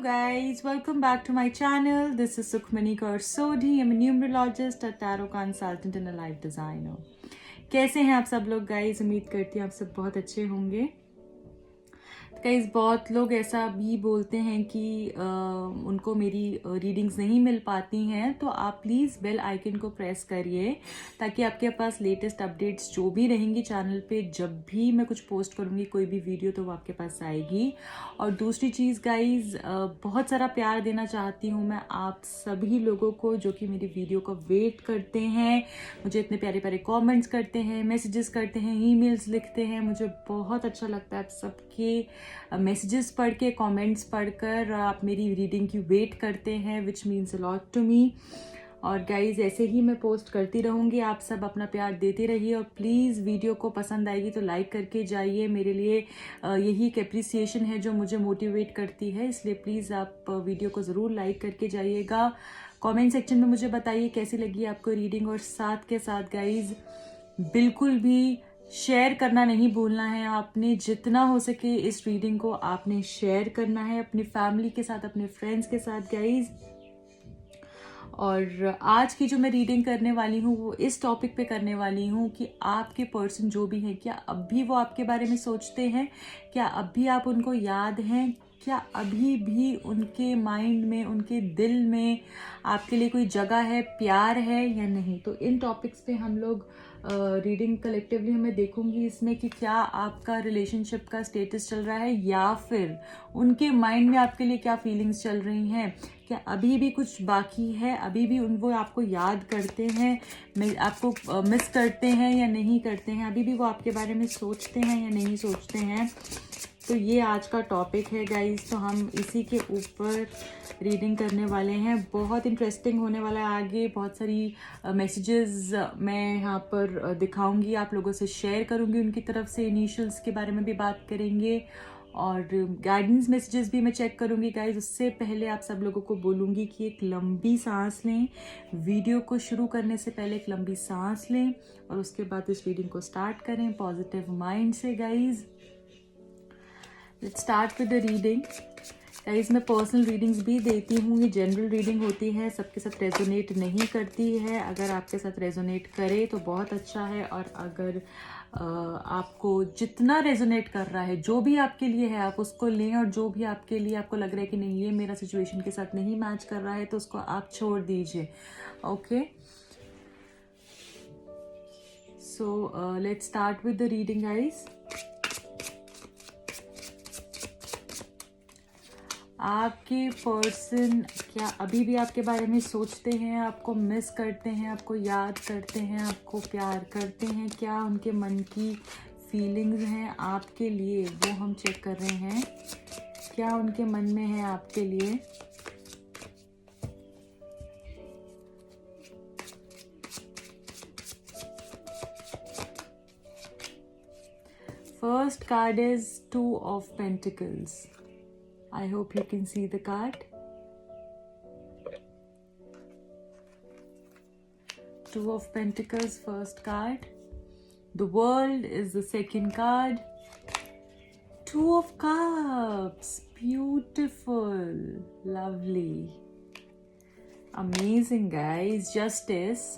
guys, welcome back to my channel. This is Sukhmani Kaur Sodhi. I'm a numerologist, a tarot consultant and a life designer. कैसे हैं आप सब लोग guys? उम्मीद करती हूँ आप सब बहुत अच्छे होंगे। गाइज बहुत लोग ऐसा भी बोलते हैं कि उनको मेरी रीडिंग्स नहीं मिल पाती हैं, तो आप प्लीज़ बेल आइकन को प्रेस करिए ताकि आपके पास लेटेस्ट अपडेट्स जो भी रहेंगी चैनल पे, जब भी मैं कुछ पोस्ट करूँगी कोई भी वीडियो, तो वो आपके पास आएगी। और दूसरी चीज़ गाइज, बहुत सारा प्यार देना चाहती हूँ मैं आप सभी लोगों को जो कि मेरी वीडियो का वेट करते हैं, मुझे इतने प्यारे प्यारे कमेंट्स करते हैं, मैसेजेस करते हैं, ईमेल्स लिखते हैं। मुझे बहुत अच्छा लगता है आप सबके मैसेजेस पढ़ के, कमेंट्स पढ़कर आप मेरी रीडिंग की वेट करते हैं, which means a lot to me. और गाइज ऐसे ही मैं पोस्ट करती रहूँगी, आप सब अपना प्यार देते रहिए और प्लीज़ वीडियो को पसंद आएगी तो लाइक करके जाइए। मेरे लिए यही एक एप्रिसिएशन है जो मुझे मोटिवेट करती है, इसलिए प्लीज़ आप वीडियो को ज़रूर लाइक करके जाइएगा। कमेंट सेक्शन में मुझे बताइए कैसी लगी आपको रीडिंग, और साथ के साथ गाइज बिल्कुल भी शेयर करना नहीं भूलना है। आपने जितना हो सके इस रीडिंग को आपने शेयर करना है अपनी फैमिली के साथ, अपने फ्रेंड्स के साथ गाइज। और आज की जो मैं रीडिंग करने वाली हूँ वो इस टॉपिक पे करने वाली हूँ कि आपके पर्सन जो भी हैं, क्या अब भी वो आपके बारे में सोचते हैं, क्या अब भी आप उनको याद हैं, क्या अभी भी उनके माइंड में, उनके दिल में आपके लिए कोई जगह है, प्यार है या नहीं। तो इन टॉपिक्स पे हम लोग रीडिंग कलेक्टिवली हमें देखूंगी इसमें कि क्या आपका रिलेशनशिप का स्टेटस चल रहा है या फिर उनके माइंड में आपके लिए क्या फीलिंग्स चल रही हैं, क्या अभी भी कुछ बाकी है, अभी भी वो आपको याद करते हैं, आपको मिस करते हैं या नहीं करते हैं, अभी भी वो आपके बारे में सोचते हैं या नहीं सोचते हैं। तो ये आज का टॉपिक है गाइज, तो हम इसी के ऊपर रीडिंग करने वाले हैं। बहुत इंटरेस्टिंग होने वाला है आगे, बहुत सारी मैसेजेस मैं यहाँ पर दिखाऊंगी, आप लोगों से शेयर करूंगी उनकी तरफ से, इनिशियल्स के बारे में भी बात करेंगे और गाइडेंस मैसेजेस भी मैं चेक करूंगी गाइज। उससे पहले आप सब लोगों को बोलूँगी कि एक लंबी सांस लें, वीडियो को शुरू करने से पहले एक लंबी सांस लें और उसके बाद इस रीडिंग को स्टार्ट करें पॉजिटिव माइंड से guys. Let's start with the reading guys. मैं पर्सनल रीडिंग्स भी देती हूँ, ये जनरल रीडिंग होती है, सबके साथ रेजोनेट नहीं करती है। अगर आपके साथ रेजोनेट करे तो बहुत अच्छा है, और अगर आपको जितना रेजोनेट कर रहा है, जो भी आपके लिए है, आप उसको लें, और जो भी आपके लिए आपको लग रहा है कि नहीं ये मेरा सिचुएशन के साथ नहीं मैच कर रहा है, तो उसको आप छोड़ दीजिए। Okay, so let's start with the reading guys. आपके पर्सन क्या अभी भी आपके बारे में सोचते हैं, आपको मिस करते हैं, आपको याद करते हैं, आपको प्यार करते हैं? क्या उनके मन की फीलिंग्स हैं आपके लिए, वो हम चेक कर रहे हैं। क्या उनके मन में है आपके लिए? First card is 2 of Pentacles. I hope you can see the card. 2 of Pentacles, first card. The World is the second card. 2 of Cups. Beautiful. Lovely. Amazing, guys. Justice.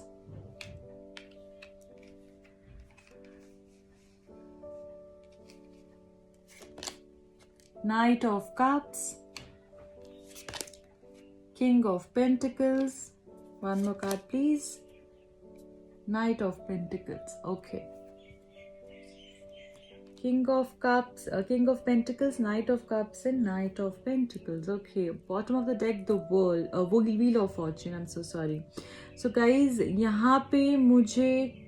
Knight of Cups, King of Pentacles. One more card, please. Knight of Pentacles. Okay. King of Cups, King of Pentacles, Knight of Cups, and Knight of Pentacles. Okay. Bottom of the deck, the World, Wheel of Fortune. I'm so sorry. So, guys, यहाँ पे मुझे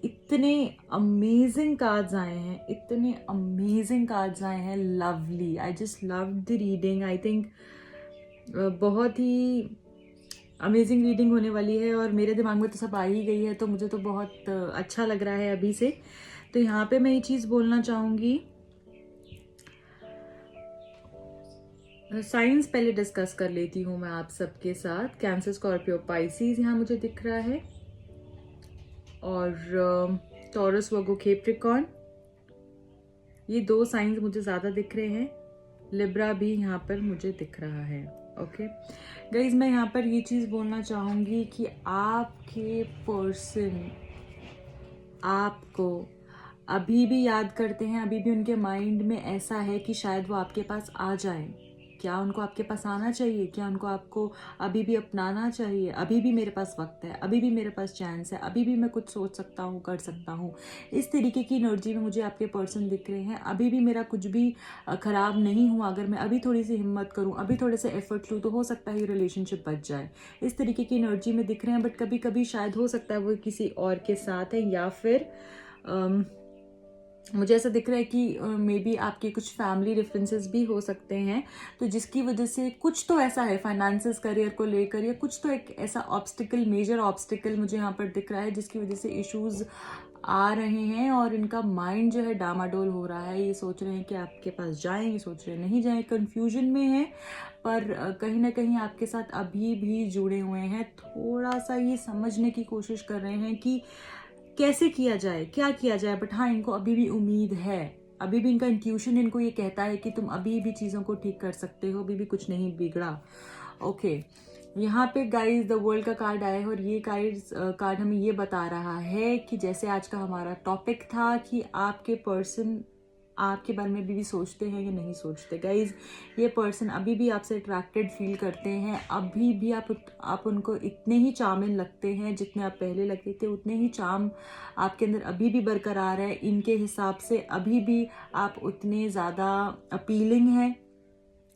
इतने amazing cards आए हैं, इतने amazing cards आए हैं। Lovely, I just love the reading. I think बहुत ही अमेजिंग रीडिंग होने वाली है, और मेरे दिमाग में तो सब आ ही गई है, तो मुझे तो बहुत अच्छा लग रहा है अभी से। तो यहाँ पे मैं ये चीज़ बोलना चाहूँगी, साइंस पहले डिस्कस कर लेती हूँ मैं आप सबके साथ। कैंसर, स्कॉर्पियो, पाइसिस यहाँ मुझे दिख रहा है, और टॉरस, वर्गो, कैप्रिकॉर्न, ये 2 साइंस मुझे ज़्यादा दिख रहे हैं। लिब्रा भी यहाँ पर मुझे दिख रहा है। ओके गाइज, मैं यहाँ पर ये चीज़ बोलना चाहूँगी कि आपके पर्सन आपको अभी भी याद करते हैं, अभी भी उनके माइंड में ऐसा है कि शायद वो आपके पास आ जाए। क्या उनको आपके पास आना चाहिए? क्या उनको आपको अभी भी अपनाना चाहिए? अभी भी मेरे पास वक्त है, अभी भी मेरे पास चांस है, अभी भी मैं कुछ सोच सकता हूँ, कर सकता हूँ। इस तरीके की एनर्जी में मुझे आपके पर्सन दिख रहे हैं। अभी भी मेरा कुछ भी खराब नहीं हुआ। अगर मैं अभी थोड़ी सी हिम्मत करूँ, अभी थोड़े से एफर्ट लूँ, तो हो सकता है ये रिलेशनशिप बच जाए। इस तरीके की एनर्जी में दिख रहे हैं। बट कभी कभी शायद हो सकता है वो किसी और के साथ है, या फिर मुझे ऐसा दिख रहा है कि मे बी आपके कुछ फैमिली डिफरेंसेस भी हो सकते हैं, तो जिसकी वजह से कुछ तो ऐसा है फाइनेंसेस, करियर को लेकर, या कुछ तो एक ऐसा ऑब्स्टिकल, मेजर ऑब्स्टिकल मुझे यहाँ पर दिख रहा है जिसकी वजह से इश्यूज आ रहे हैं और इनका माइंड जो है डामाडोल हो रहा है। ये सोच रहे हैं कि आपके पास जाएं, ये सोच रहे हैं नहीं जाएं, कंफ्यूजन में है, पर कहीं ना कहीं आपके साथ अभी भी जुड़े हुए हैं। थोड़ा सा ये समझने की कोशिश कर रहे हैं कि कैसे किया जाए, क्या किया जाए। बट हाँ, इनको अभी भी उम्मीद है, अभी भी इनका इंट्यूशन इनको ये कहता है कि तुम अभी भी चीज़ों को ठीक कर सकते हो, अभी भी कुछ नहीं बिगड़ा। ओके, यहाँ पे गाइस द वर्ल्ड का कार्ड आया है और ये कार्ड हमें ये बता रहा है कि जैसे आज का हमारा टॉपिक था कि आपके पर्सन आपके बारे में भी सोचते हैं या नहीं सोचते। गाइज, ये पर्सन अभी भी आपसे अट्रैक्टेड फील करते हैं। अभी भी आप उनको इतने ही चार्मिंग लगते हैं जितने आप पहले लगते थे, उतने ही चार्म आपके अंदर अभी भी बरकरार है। इनके हिसाब से अभी भी आप उतने ज़्यादा अपीलिंग हैं,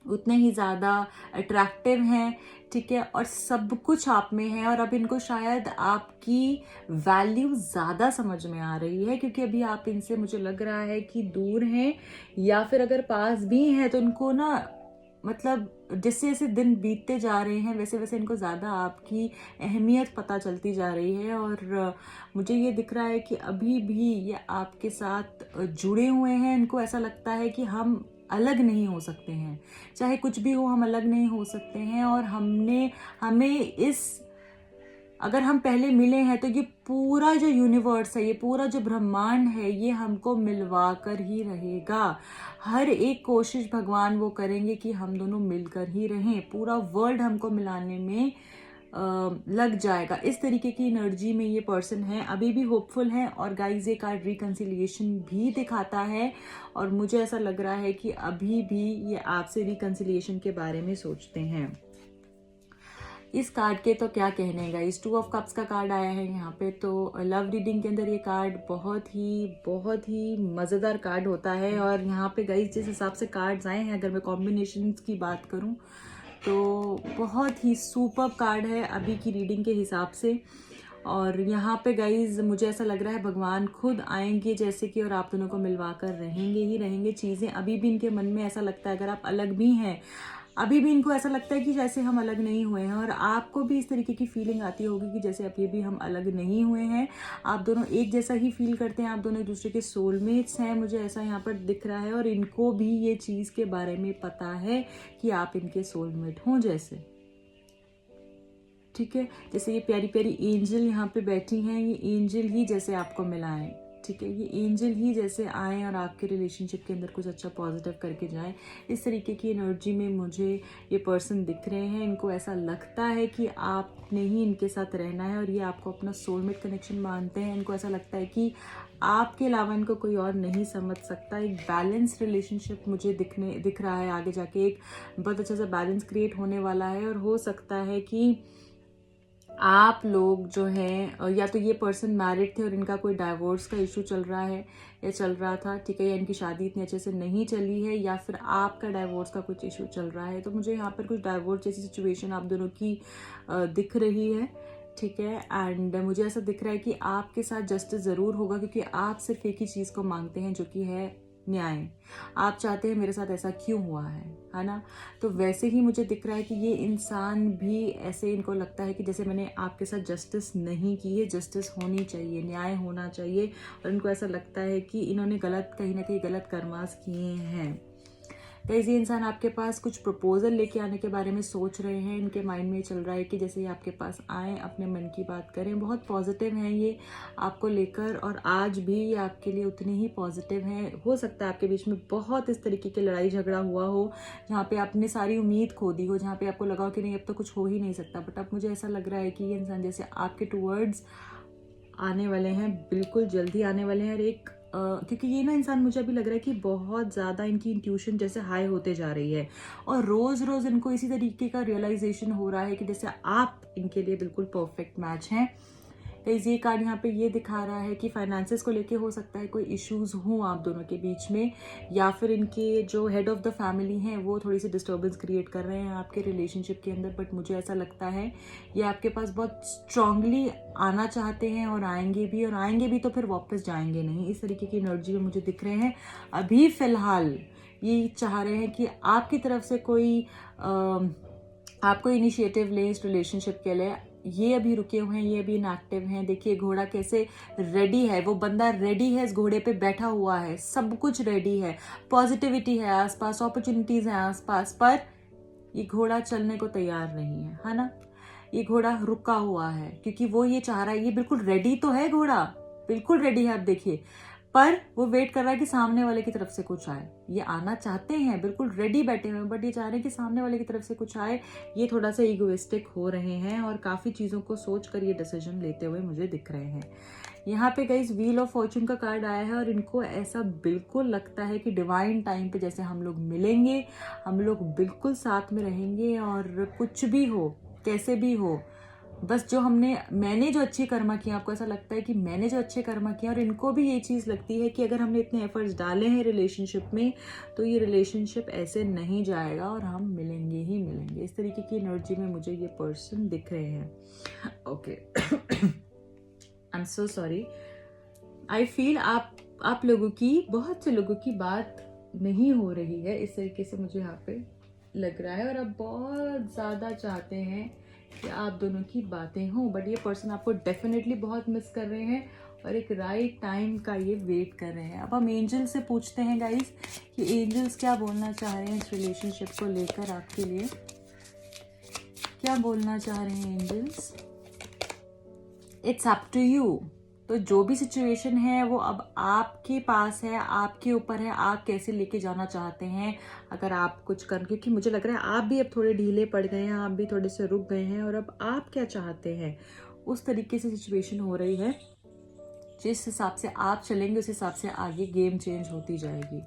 उतने ही ज़्यादा अट्रैक्टिव हैं, ठीक है, और सब कुछ आप में है। और अब इनको शायद आपकी वैल्यू ज़्यादा समझ में आ रही है, क्योंकि अभी आप इनसे मुझे लग रहा है कि दूर हैं, या फिर अगर पास भी हैं तो इनको ना, मतलब जैसे जैसे दिन बीतते जा रहे हैं वैसे वैसे इनको ज़्यादा आपकी अहमियत पता चलती जा रही है। और मुझे ये दिख रहा है कि अभी भी ये आपके साथ जुड़े हुए हैं। इनको ऐसा लगता है कि हम अलग नहीं हो सकते हैं, चाहे कुछ भी हो, हम अलग नहीं हो सकते हैं। और हमें अगर हम पहले मिले हैं तो ये पूरा जो यूनिवर्स है, ये पूरा जो ब्रह्मांड है, ये हमको मिलवा कर ही रहेगा। हर एक कोशिश भगवान वो करेंगे कि हम दोनों मिलकर ही रहें। पूरा वर्ल्ड हमको मिलाने में लग जाएगा। इस तरीके की एनर्जी में ये पर्सन है, अभी भी होपफुल है। और गाइज, ये कार्ड रिकंसिलिएशन भी दिखाता है और मुझे ऐसा लग रहा है कि अभी भी ये आपसे रिकंसिलिएशन के बारे में सोचते हैं। इस कार्ड के तो क्या कहने हैं गाइस, 2 ऑफ कप्स का कार्ड आया है यहाँ पे। तो लव रीडिंग के अंदर ये कार्ड बहुत ही मज़ेदार कार्ड होता है। और यहाँ पे गाइस जिस हिसाब से कार्ड्स आए हैं, अगर मैं कॉम्बिनेशंस की बात करूँ तो बहुत ही सुपर कार्ड है अभी की रीडिंग के हिसाब से। और यहाँ पे गाइज मुझे ऐसा लग रहा है भगवान खुद आएंगे जैसे कि, और आप दोनों को मिलवा कर रहेंगे ही रहेंगे। चीज़ें अभी भी इनके मन में ऐसा लगता है, अगर आप अलग भी हैं, अभी भी इनको ऐसा लगता है कि जैसे हम अलग नहीं हुए हैं। और आपको भी इस तरीके की फीलिंग आती होगी कि जैसे अभी भी हम अलग नहीं हुए हैं। आप दोनों एक जैसा ही फील करते हैं, आप दोनों एक दूसरे के सोलमेट्स हैं, मुझे ऐसा यहाँ पर दिख रहा है। और इनको भी ये चीज़ के बारे में पता है कि आप इनके सोलमेट हों जैसे, ठीक है। जैसे ये प्यारी प्यारी एंजल यहाँ पे बैठी हैं, ये एंजल ही जैसे आपको मिलाएं, ठीक है। ये एंजल ही जैसे आए और आपके रिलेशनशिप के अंदर कुछ अच्छा पॉजिटिव करके जाए। इस तरीके की एनर्जी में मुझे ये पर्सन दिख रहे हैं। इनको ऐसा लगता है कि आपने ही इनके साथ रहना है और ये आपको अपना सोलमेट कनेक्शन मानते हैं। इनको ऐसा लगता है कि आपके अलावा इनको कोई और नहीं समझ सकता। एक बैलेंस रिलेशनशिप मुझे दिख रहा है। आगे जाके एक बहुत अच्छा सा बैलेंस क्रिएट होने वाला है। और हो सकता है कि आप लोग जो हैं, या तो ये पर्सन मैरिड थे और इनका कोई डाइवोर्स का इशू चल रहा है या चल रहा था, ठीक है, या इनकी शादी इतने अच्छे से नहीं चली है, या फिर आपका डाइवोर्स का कुछ इशू चल रहा है। तो मुझे यहाँ पर कुछ डाइवोर्स जैसी सिचुएशन आप दोनों की दिख रही है, ठीक है। एंड मुझे ऐसा दिख रहा है कि आपके साथ जस्टिस ज़रूर होगा, क्योंकि आप सिर्फ एक ही चीज़ को मांगते हैं, जो कि है न्याय। आप चाहते हैं मेरे साथ ऐसा क्यों हुआ है ना। तो वैसे ही मुझे दिख रहा है कि ये इंसान भी ऐसे, इनको लगता है कि जैसे मैंने आपके साथ जस्टिस नहीं की है, जस्टिस होनी चाहिए, न्याय होना चाहिए। और इनको ऐसा लगता है कि इन्होंने कहीं ना कहीं गलत कर्मास किए हैं। गाइस ये इंसान आपके पास कुछ प्रपोजल लेके आने के बारे में सोच रहे हैं। इनके माइंड में चल रहा है कि जैसे ये आपके पास आए, अपने मन की बात करें। बहुत पॉजिटिव हैं ये आपको लेकर, और आज भी ये आपके लिए उतने ही पॉजिटिव हैं। हो सकता है आपके बीच में बहुत इस तरीके की लड़ाई झगड़ा हुआ हो जहाँ पे आपने सारी उम्मीद खो दी हो, जहाँ पे आपको लगा हो कि नहीं अब तो कुछ हो ही नहीं सकता। बट अब मुझे ऐसा लग रहा है कि ये इंसान जैसे आपके टूवर्ड्स आने वाले हैं, बिल्कुल जल्दी आने वाले हैं। और एक क्योंकि ये ना इंसान मुझे अभी लग रहा है कि बहुत ज़्यादा इनकी इंट्यूशन जैसे हाई होते जा रही है, और रोज़ रोज़ इनको इसी तरीके का रियलाइजेशन हो रहा है कि जैसे आप इनके लिए बिल्कुल परफेक्ट मैच हैं। गाइस ये कार्ड यहाँ पे ये दिखा रहा है कि फाइनेंसेस को लेके हो सकता है कोई इश्यूज हों आप दोनों के बीच में, या फिर इनके जो हेड ऑफ द फैमिली हैं वो थोड़ी सी डिस्टर्बेंस क्रिएट कर रहे हैं आपके रिलेशनशिप के अंदर। बट मुझे ऐसा लगता है ये आपके पास बहुत स्ट्रांगली आना चाहते हैं, और आएंगे भी तो फिर वापस जाएंगे नहीं। इस तरीके की एनर्जी में मुझे दिख रहे हैं। अभी फिलहाल ये चाह रहे हैं कि आपकी तरफ से कोई आपको इनिशिएटिव ले इस रिलेशनशिप के लिए। ये अभी रुके हुए हैं, ये अभी इनएक्टिव हैं। देखिए घोड़ा कैसे रेडी है, वो बंदा रेडी है, इस घोड़े पे बैठा हुआ है, सब कुछ रेडी है, पॉजिटिविटी है आसपास, अपॉर्चुनिटीज हैं आसपास, पर ये घोड़ा चलने को तैयार नहीं है ना। ये घोड़ा रुका हुआ है क्योंकि वो ये चाह रहा है, ये बिल्कुल रेडी तो है, घोड़ा बिल्कुल रेडी है, आप देखिए, पर वो वेट कर रहा है कि सामने वाले की तरफ से कुछ आए। ये आना चाहते हैं, बिल्कुल रेडी बैठे हुए हैं, बट ये चाह रहे हैं कि सामने वाले की तरफ से कुछ आए। ये थोड़ा सा इगोइस्टिक हो रहे हैं और काफ़ी चीज़ों को सोच कर ये डिसीजन लेते हुए मुझे दिख रहे हैं। यहाँ पे गाइस व्हील ऑफ फॉर्चून का कार्ड आया है, और इनको ऐसा बिल्कुल लगता है कि डिवाइन टाइम पे जैसे हम लोग मिलेंगे, हम लोग बिल्कुल साथ में रहेंगे, और कुछ भी हो, कैसे भी हो, बस जो मैंने जो अच्छे कर्मा किए, आपको ऐसा लगता है कि मैंने जो अच्छे कर्मा किए, और इनको भी ये चीज़ लगती है कि अगर हमने इतने एफर्ट्स डाले हैं रिलेशनशिप में तो ये रिलेशनशिप ऐसे नहीं जाएगा और हम मिलेंगे ही मिलेंगे। इस तरीके की एनर्जी में मुझे ये पर्सन दिख रहे हैं। Okay, I am so sorry, I feel आप लोगों की, बहुत से लोगों की बात नहीं हो रही है, इस तरीके से मुझे यहाँ पे लग रहा है। और आप बहुत ज़्यादा चाहते हैं कि आप दोनों की बातें हों, बट ये पर्सन आपको डेफिनेटली बहुत मिस कर रहे हैं, और एक राइट टाइम का ये वेट कर रहे हैं। अब हम एंजल से पूछते हैं गाइस कि एंजल्स क्या बोलना चाह रहे हैं इस रिलेशनशिप को लेकर आपके लिए, क्या बोलना चाह रहे हैं angels. It's up to you. तो जो भी सिचुएशन है वो अब आपके पास है, आपके ऊपर है, आप कैसे लेके जाना चाहते हैं। अगर आप कुछ कर, क्योंकि मुझे लग रहा है आप भी अब थोड़े ढीले पड़ गए हैं, आप भी थोड़े से रुक गए हैं, और अब आप क्या चाहते हैं उस तरीके से सिचुएशन हो रही है। जिस हिसाब से आप चलेंगे उस हिसाब से आगे गेम चेंज होती जाएगी।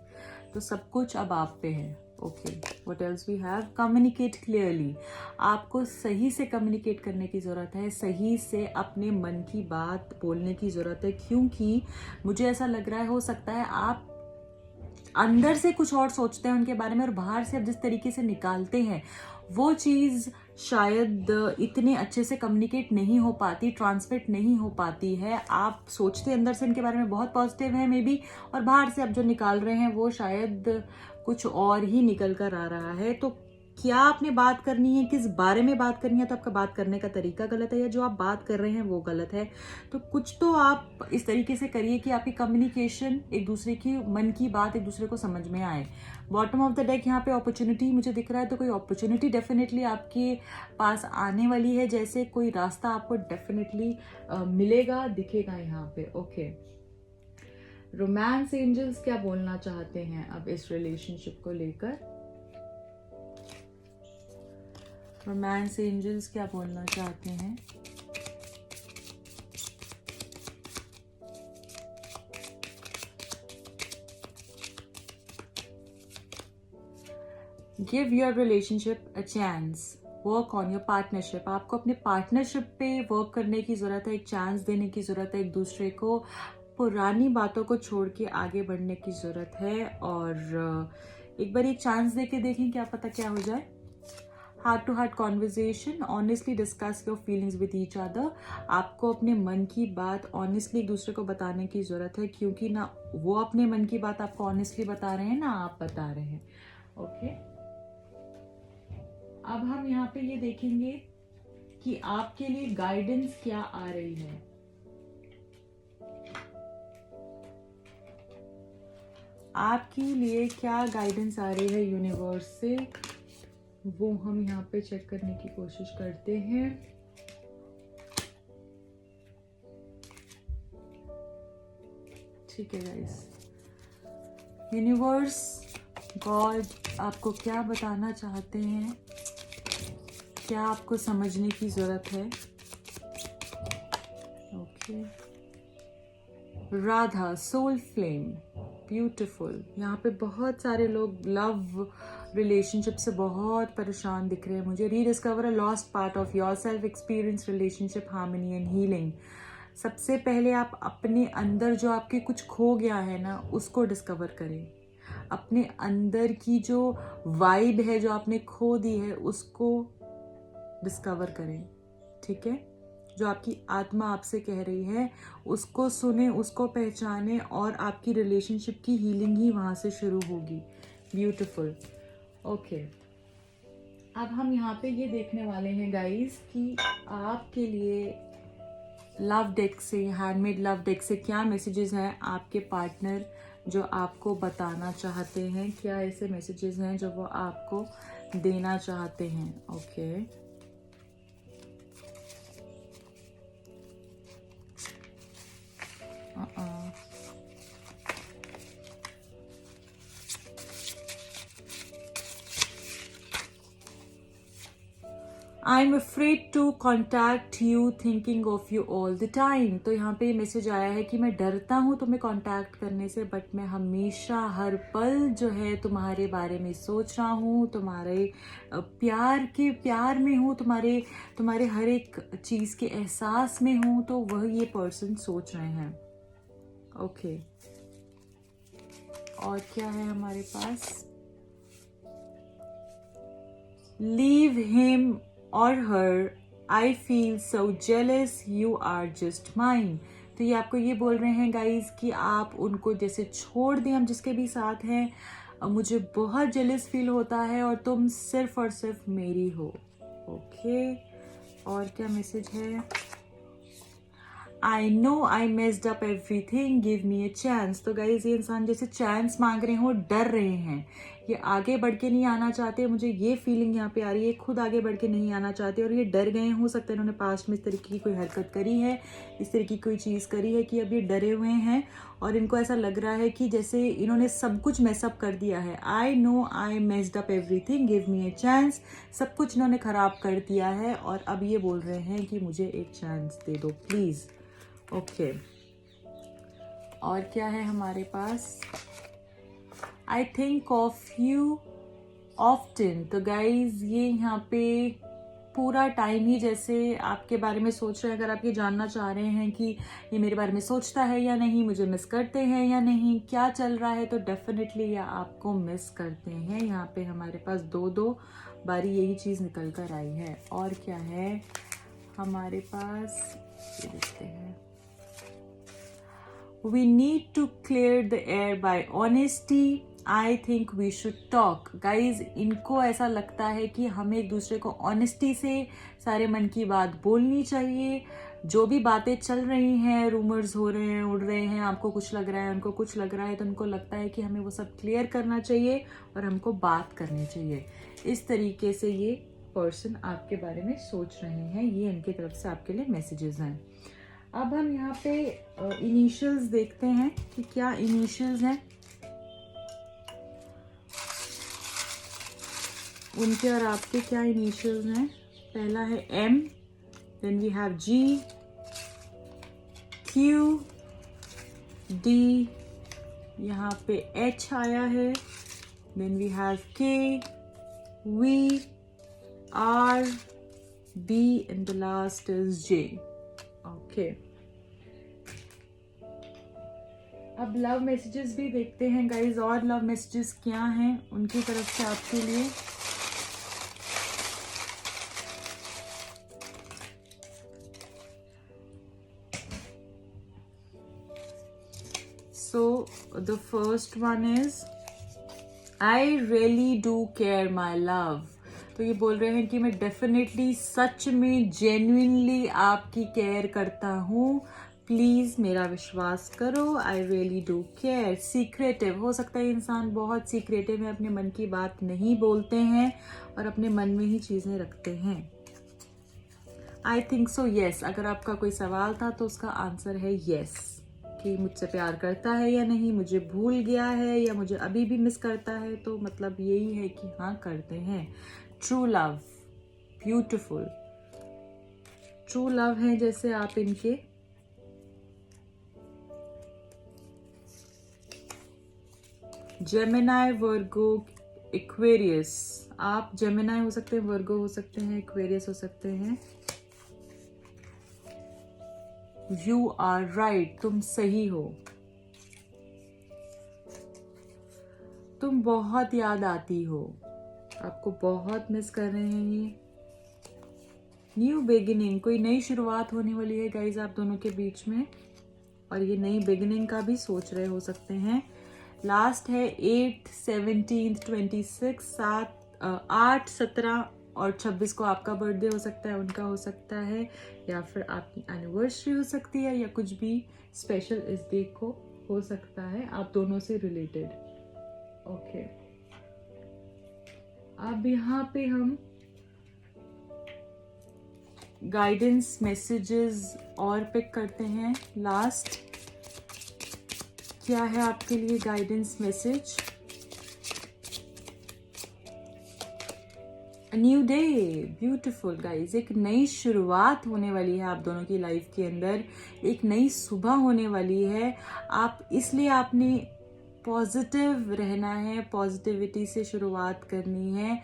तो सब कुछ अब आप पे है। Okay, what else we have, communicate clearly. आपको सही से कम्युनिकेट करने की ज़रूरत है, सही से अपने मन की बात बोलने की ज़रूरत है, क्योंकि मुझे ऐसा लग रहा है हो सकता है आप अंदर से कुछ और सोचते हैं उनके बारे में, और बाहर से अब जिस तरीके से निकालते हैं वो चीज़ शायद इतने अच्छे से कम्युनिकेट नहीं हो पाती, ट्रांसमिट नहीं हो पाती है। आप सोचते अंदर से इनके बारे में बहुत पॉजिटिव है मे बी, और बाहर से अब जो निकाल रहे हैं वो शायद कुछ और ही निकल कर आ रहा है। तो क्या आपने बात करनी है, किस बारे में बात करनी है, तो आपका बात करने का तरीका गलत है, या जो आप बात कर रहे हैं वो गलत है। तो कुछ तो आप इस तरीके से करिए कि आपकी कम्युनिकेशन, एक दूसरे की मन की बात एक दूसरे को समझ में आए। बॉटम ऑफ द डेक यहाँ पे अपॉर्चुनिटी मुझे दिख रहा है, तो कोई अपॉर्चुनिटी डेफिनेटली आपके पास आने वाली है, जैसे कोई रास्ता आपको डेफिनेटली मिलेगा, दिखेगा यहाँ पे। ओके, रोमांस एंजल्स क्या बोलना चाहते हैं अब इस रिलेशनशिप को लेकर। रोमांस एंजल्स क्या बोलना चाहते हैं। Give your relationship a chance, work on your partnership. आपको अपने पार्टनरशिप पे वर्क करने की ज़रूरत है, एक चांस देने की ज़रूरत है, एक दूसरे को पुरानी बातों को छोड़ के आगे बढ़ने की ज़रूरत है। और एक बार एक चांस दे के देखें, क्या पता क्या हो जाए। Heart to heart conversation, honestly discuss your feelings with each other. आपको अपने मन की बात ऑनेस्टली एक दूसरे को बताने की ज़रूरत है, क्योंकि ना वो अपने मन की बात आपको ऑनेस्टली बता रहे हैं, ना आप बता रहे हैं। ओके, अब हम यहाँ पे ये देखेंगे कि आपके लिए गाइडेंस क्या आ रही है। आपके लिए क्या गाइडेंस आ रही है यूनिवर्स से, वो हम यहाँ पे चेक करने की कोशिश करते हैं। ठीक है गाइस, यूनिवर्स, गॉड आपको क्या बताना चाहते हैं, क्या आपको समझने की ज़रूरत है। Okay, Radha, soul flame, beautiful. यहाँ पे बहुत सारे लोग लव रिलेशनशिप से बहुत परेशान दिख रहे हैं मुझे। Rediscover a lost part of your self, experience relationship harmony and healing. सबसे पहले आप अपने अंदर जो आपके कुछ खो गया है ना, उसको डिस्कवर करें। अपने अंदर की जो वाइब है जो आपने खो दी है, उसको डिस्कवर करें। ठीक है, जो आपकी आत्मा आपसे कह रही है उसको सुने, उसको पहचाने, और आपकी रिलेशनशिप की हीलिंग ही वहाँ से शुरू होगी। ब्यूटीफुल। ओके, अब हम यहाँ पे ये देखने वाले हैं गाइस कि आपके लिए लव डेक से, हैंडमेड लव डेक से क्या मैसेजेस हैं आपके पार्टनर जो आपको बताना चाहते हैं, क्या ऐसे मैसेजेस हैं जो वो आपको देना चाहते हैं। Okay, I am afraid to contact you, thinking of you all the time. तो यहाँ पे मैसेज आया है कि मैं डरता हूँ तुम्हें कॉन्टैक्ट करने से, बट मैं हमेशा हर पल जो है तुम्हारे बारे में सोच रहा हूँ, तुम्हारे प्यार में हूँ, तुम्हारे हर एक चीज़ के एहसास में हूँ। तो वह ये पर्सन सोच रहे हैं। ओके, और क्या है हमारे पास, लीव हिम और her, I feel so jealous, you are just mine. तो ये आपको ये बोल रहे हैं गाइज कि आप उनको जैसे छोड़ दें, हम जिसके भी साथ हैं, मुझे बहुत जेलस फील होता है और तुम सिर्फ और सिर्फ मेरी हो। ओके, और क्या मैसेज है, I know I messed up everything, give me a chance. तो गाइज ये इंसान जैसे चांस मांग रहे हो, डर रहे हैं, ये आगे बढ़ के नहीं आना चाहते। मुझे ये फीलिंग यहाँ पे आ रही है, खुद आगे बढ़ के नहीं आना चाहते और ये डर गए। हो सकता है इन्होंने पास्ट में इस तरीके की कोई हरकत करी है, इस तरीके की कोई चीज़ करी है कि अब ये डरे हुए हैं और इनको ऐसा लग रहा है कि जैसे इन्होंने सब कुछ मेसअप कर दिया है। I know I messed up everything, give me a chance. सब कुछ इन्होंने खराब कर दिया है और अब ये बोल रहे हैं कि मुझे एक चांस दे दो प्लीज़। ओके, और क्या है हमारे पास, I think of you often. तो गाइज ये यहाँ पे पूरा टाइम ही जैसे आपके बारे में सोच रहे हैं। अगर आप ये जानना चाह रहे हैं कि ये मेरे बारे में सोचता है या नहीं, मुझे मिस करते हैं या नहीं, क्या चल रहा है, तो डेफिनेटली ये आपको मिस करते हैं। यहाँ पे हमारे पास दो बारी यही चीज़ निकल कर आई है। और क्या है हमारे पास, ये देखते हैं, we need to clear the air by honesty, I think we should talk। guys, इनको ऐसा लगता है कि हमें एक दूसरे को ऑनेस्टी से सारे मन की बात बोलनी चाहिए। जो भी बातें चल रही हैं, रूमर्स हो रहे हैं, उड़ रहे हैं, आपको कुछ लग रहा है, उनको कुछ लग रहा है, तो उनको लगता है कि हमें वो सब क्लियर करना चाहिए और हमको बात करनी चाहिए। इस तरीके से ये पर्सन आपके बारे में सोच रहे हैं। ये इनकी तरफ से आपके लिए मैसेजेस हैं। अब हम यहाँ पे इनिशियल्स देखते हैं कि क्या इनिशियल्स हैं उनके और आपके, क्या इनिशियल्स हैं। पहला है M, then we have G, Q, D, यहाँ पे H आया है, then we have K, V, R, B and the last is J। Okay, अब लव मैसेजेस भी देखते हैं गाइज, और लव मैसेजेस क्या हैं उनकी तरफ से आपके लिए। So the first one is, I really do care my love. तो ये बोल रहे हैं कि मैं डेफिनेटली, सच में, जेन्युइनली आपकी केयर करता हूँ। प्लीज़ मेरा विश्वास करो, I really do care. Secretive, हो सकता है इंसान बहुत सीक्रेटिव है, अपने मन की बात नहीं बोलते हैं और अपने मन में ही चीज़ें रखते हैं। आई थिंक सो येस, अगर आपका कोई सवाल था तो उसका आंसर है येस, कि मुझसे प्यार करता है या नहीं, मुझे भूल गया है या मुझे अभी भी मिस करता है, तो मतलब यही है कि हाँ करते हैं। True love, beautiful true love है जैसे आप इनके। जेमिनाई, वर्गो, एक्वेरियस, आप जेमिनाई हो सकते हैं, वर्गो हो सकते हैं, एक्वेरियस हो सकते हैं। यू आर राइट, तुम सही हो। तुम बहुत याद आती हो, आपको बहुत मिस कर रहे हैं ये। न्यू बिगिनिंग, कोई नई शुरुआत होने वाली है गाइज आप दोनों के बीच में, और ये नई बिगिनिंग का भी सोच रहे हो सकते हैं। लास्ट है 8, 17, 26, 8, 17 और 26 को आपका बर्थडे हो सकता है, उनका हो सकता है, या फिर आपकी एनिवर्सरी हो सकती है, या कुछ भी स्पेशल इस डे को हो सकता है आप दोनों से रिलेटेड। ओके, अब यहाँ पे हम गाइडेंस मैसेजेस और पिक करते हैं। लास्ट क्या है आपके लिए guidance message? New day, beautiful guys, एक नई शुरुआत होने वाली है आप दोनों की लाइफ के अंदर, एक नई सुबह होने वाली है। आप इसलिए आपने पॉजिटिव रहना है, पॉजिटिविटी से शुरुआत करनी है।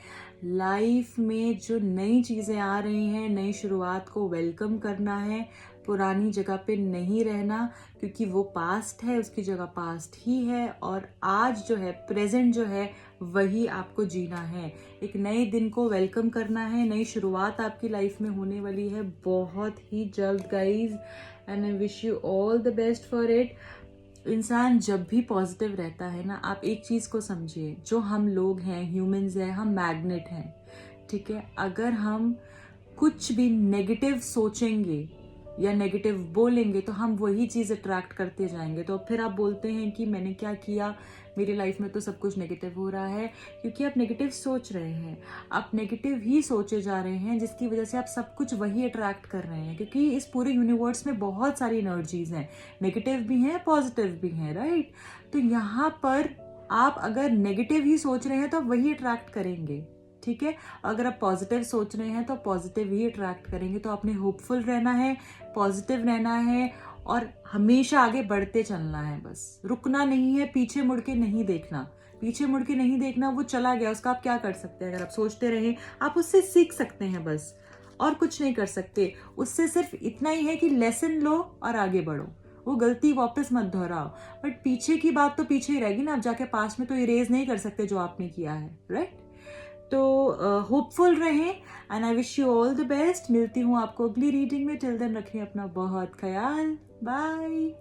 लाइफ में जो नई चीज़ें आ रही हैं, नई शुरुआत को वेलकम करना है, पुरानी जगह पे नहीं रहना, क्योंकि वो पास्ट है, उसकी जगह पास्ट ही है, और आज जो है, प्रेजेंट जो है, वही आपको जीना है। एक नए दिन को वेलकम करना है, नई शुरुआत आपकी लाइफ में होने वाली है बहुत ही जल्द guys, and I wish you all the best for it. इंसान जब भी पॉजिटिव रहता है ना, आप एक चीज़ को समझिए, जो हम लोग हैं, ह्यूमंस हैं, हम मैग्नेट हैं, ठीक है। अगर हम कुछ भी नेगेटिव सोचेंगे या नेगेटिव बोलेंगे तो हम वही चीज़ अट्रैक्ट करते जाएंगे। तो फिर आप बोलते हैं कि मैंने क्या किया, मेरी लाइफ में तो सब कुछ नेगेटिव हो रहा है, क्योंकि आप नेगेटिव सोच रहे हैं, आप नेगेटिव ही सोचे जा रहे हैं, जिसकी वजह से आप सब कुछ वही अट्रैक्ट कर रहे हैं। क्योंकि इस पूरे यूनिवर्स में बहुत सारी एनर्जीज हैं, नेगेटिव भी हैं, पॉजिटिव भी हैं, राइट। तो यहाँ पर आप अगर नेगेटिव ही सोच रहे हैं तो आप वही अट्रैक्ट करेंगे, ठीक है। अगर आप पॉजिटिव सोच रहे हैं तो पॉजिटिव ही अट्रैक्ट करेंगे। तो आपने होपफुल रहना है, पॉजिटिव रहना है, और हमेशा आगे बढ़ते चलना है, बस रुकना नहीं है, पीछे मुड़ के नहीं देखना। पीछे मुड़ के नहीं देखना, वो चला गया, उसका आप क्या कर सकते हैं? अगर आप सोचते रहे, आप उससे सीख सकते हैं बस, और कुछ नहीं कर सकते। उससे सिर्फ इतना ही है कि लेसन लो और आगे बढ़ो, वो गलती वापस मत दोहराओ। बट पीछे की बात तो पीछे ही रहेगी ना, आप जाके पास में तो इरेज नहीं कर सकते जो आपने किया है, राइट। तो होपफुल रहें, and I wish you all the best. मिलती हूँ आपको अगली रीडिंग में, टिल देन रखें अपना बहुत ख्याल, बाय।